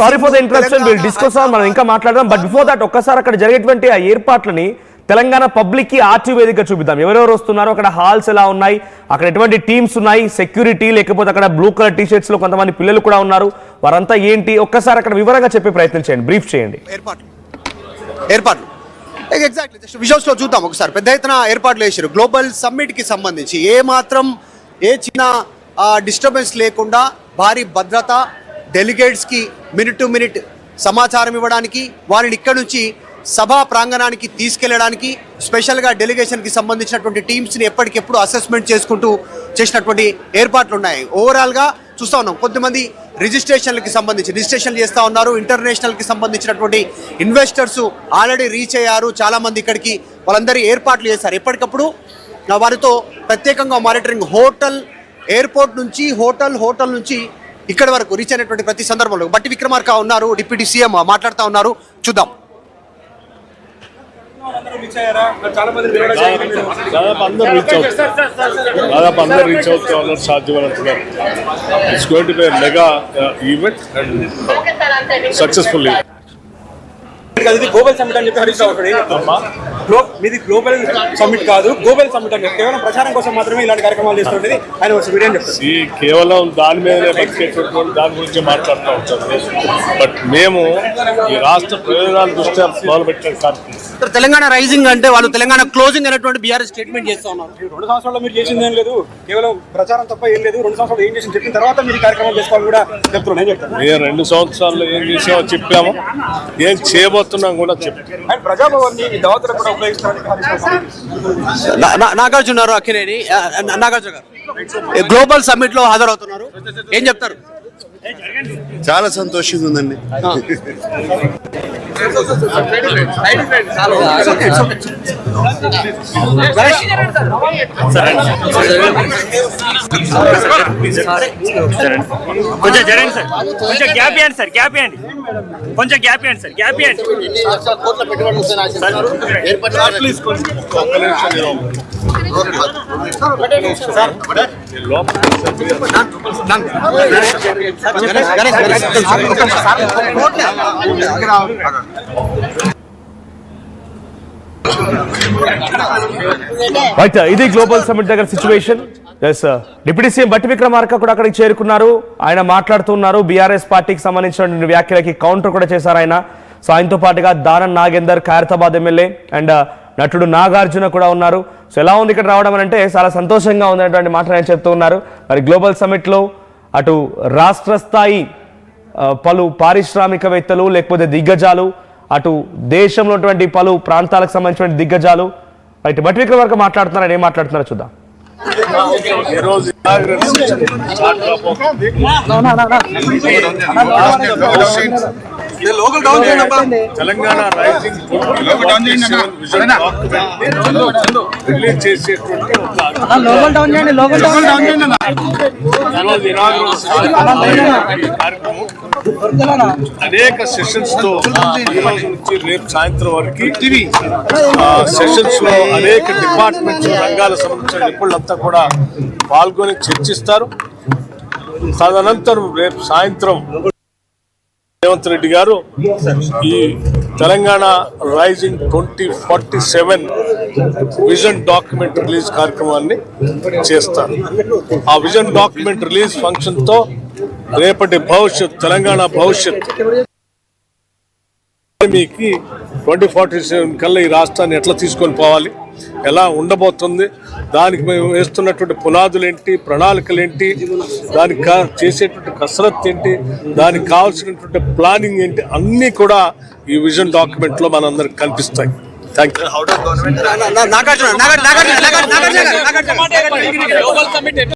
Sorry for the interruption, will discuss on, మనం ఇంకా మాట్లాడదాం. బట్ బిఫోర్ దట్ ఒక్కసారి అక్కడ జరిగేటువంటి ఆ ఏర్పాట్లని తెలంగాణ పబ్లిక్ కి ఆర్టీ వేదికగా చూపిద్దాం. ఎవరెవరు వస్తున్నారు, అక్కడ హాల్స్ ఎలా ఉన్నాయి, అక్కడ ఎటువంటి టీమ్స్ ఉన్నాయి, సెక్యూరిటీ, లేకపోతే అక్కడ బ్లూ కలర్ టీ షర్ట్స్ లో కొంతమంది పిల్లలు కూడా ఉన్నారు, వారంతా ఏంటి ఒక్కసారి అక్కడ వివరంగా చెప్పే ప్రయత్నం చేయండి, బ్రీఫ్ చేయండి. ఏర్పాట్లు ఎగ్జాక్ట్లీ జస్ట్ విజువల్స్ లో చూద్దాం ఒకసారి. పెద్ద ఎత్తున ఏర్పాట్లు చేశారు గ్లోబల్ సమ్మిట్ కి సంబంధించి. ఏ చిన్న డిస్టర్బెన్స్ లేకుండా భారీ భద్రత, డెలిగేట్స్ కి మినిట్ టు మినిట్ సమాచారం ఇవ్వడానికి, వారిని ఇక్కడ నుంచి సభా ప్రాంగణానికి తీసుకెళ్లడానికి స్పెషల్గా డెలిగేషన్కి సంబంధించినటువంటి టీమ్స్ని ఎప్పటికెప్పుడు అసెస్మెంట్ చేసుకుంటూ చేసినటువంటి ఏర్పాట్లు ఉన్నాయి. ఓవరాల్గా చూస్తూ ఉన్నాం, కొంతమంది రిజిస్ట్రేషన్లకి సంబంధించి రిజిస్ట్రేషన్ చేస్తూ ఉన్నారు. ఇంటర్నేషనల్కి సంబంధించినటువంటి ఇన్వెస్టర్స్ ఆల్రెడీ రీచ్ అయ్యారు, చాలామంది ఇక్కడికి వాళ్ళందరూ ఏర్పాట్లు చేశారు. ఎప్పటికప్పుడు వారితో ప్రత్యేకంగా మానిటరింగ్, ఎయిర్పోర్ట్ నుంచి హోటల్ నుంచి ఇక్కడి వరకు రీచ్ అయినటువంటి ప్రతి సందర్భంలో బట్టి విక్రమార్క ఉన్నారు, డిప్యూటీ సీఎం మాట్లాడుతూ ఉన్నారు, చూద్దాం. దాదాపు అందరూ రీచ్ అవుతున్నారు సాధ్యమైనంతగా. It's going to be mega event and successful. ఇది గ్లోబల్ సమ్మిట్ అని చెప్పి హరీష్ రావు మీది గ్లోబల్ సమ్మిట్ కాదు, గ్లోబల్ సమ్మిట్ అని చెప్పి కేవలం ప్రచారం కోసం మాత్రమే ఇలాంటి కార్యక్రమాలు చేస్తుండేది ఆయన వీడియో చెప్తారు. కేవలం దాని మీదనే బతికేటటువంటి దాని గురించి మాట్లాడుతూ ఉంటారు. బట్ మేము ఈ రాష్ట్ర ప్రయోజనాల దృష్ట్యా మొదలుపెట్టిన కార్యక్రమం. తెలంగాణ రైజింగ్ అంటే వాళ్ళు తెలంగాణ క్లోజింగ్ అనేటువంటి బీఆర్ఎస్ స్టేట్మెంట్ చేస్తూ ఉన్నారు. 2 సంవత్సరాల్లో మీరు చేసింది ఏం లేదు, కేవలం ప్రచారం తప్ప ఏం లేదు. 2 సంవత్సరాలు ఏం చేసి చెప్పిన తర్వాత మీరు కార్యక్రమాలు చేసుకోవాలని కూడా చెప్తున్నాను. నేను చెప్తాను, మేము 2 సంవత్సరాల్లో ఏం చేసామో చెప్పాము, ఏం చేయబోతున్నాం కూడా చెప్పాము. అండ్ ప్రజాభవన్ ని దావతులకు కూడా ఉపయోగిస్తారని నాగార్జున అక్కినేని నాగార్జున గారు గ్లోబల్ సమ్మిట్ లో హాజరవుతున్నారు, ఏం చెప్తారు? చాలా సంతోషంగా ఉందండి. కొంచెం జరగండి సార్, కొంచెం గ్యాప్ ఇవ్వండి సార్, గ్యాప్ ఇవ్వండి, కొంచెం గ్యాప్ ఇవ్వండి సార్, గ్యాప్ ఇవ్వండి. ఇది గ్లోబల్ సమ్మిట్ దగ్గర సిచ్యువేషన్. డిప్యూటీ సీఎం బట్టి విక్రమార్క కూడా అక్కడికి చేరుకున్నారు. ఆయన మాట్లాడుతున్నారు. బీఆర్ఎస్ పార్టీకి సంబంధించిన వ్యాఖ్యలకి కౌంటర్ కూడా చేశారు ఆయన. సో ఆయనతో పాటుగా దానం నాగేందర్, ఖైరతాబాద్ ఎమ్మెల్యే, అండ్ నటుడు నాగార్జున కూడా ఉన్నారు. సో ఎలా ఉంది ఇక్కడ రావడం అంటే చాలా సంతోషంగా ఉందనేటువంటి మాట ఆయన చెప్తూ ఉన్నారు. మరి గ్లోబల్ సమ్మిట్లో అటు రాష్ట్ర స్థాయి పలు పారిశ్రామికవేత్తలు, లేకపోతే దిగ్గజాలు, అటు దేశంలో ఉన్నటువంటి పలు ప్రాంతాలకు సంబంధించిన దిగ్గజాలు, అయితే బట్టి విక్రమార్క మాట్లాడుతున్నారు. ఏం మాట్లాడుతున్నారో చూద్దాం. తెలంగాణ రైజింగ్ రిలీజ్ చేసేటువంటి అనేక సెషన్స్ తో ఈ రోజు నుంచి రేపు సాయంత్రం వరకు సెషన్స్ లో అనేక డిపార్ట్మెంట్స్, రంగాలకు సంబంధించిన నిపుణులంతా కూడా పాల్గొని చర్చిస్తారు. తదనంతరం రేపు సాయంత్రం రేవంత్ రెడ్డి గారు ఈ Telangana rising 2047 vision document release కార్యక్రమాన్ని చేస్తారు. ఆ విజన్ డాక్యుమెంట్ రిలీజ్ ఫంక్షన్ తో రేపటి భవిష్యత్, తెలంగాణ భవిష్యత్ మీకు 2047 కల్లా ఈ రాష్ట్రాన్ని ఎట్లా తీసుకొని పోవాలి, ఎలా ఉండబోతుంది, దానికి మేము వేస్తున్నటువంటి పునాదులు ఏంటి, ప్రణాళికలు ఏంటి, దానికి చేసేటువంటి కసరత్తు ఏంటి, దానికి కావాల్సినటువంటి ప్లానింగ్ ఏంటి, అన్నీ కూడా ఈ విజన్ డాక్యుమెంట్ లో మనందరికి కనిపిస్తాయి. Thank you.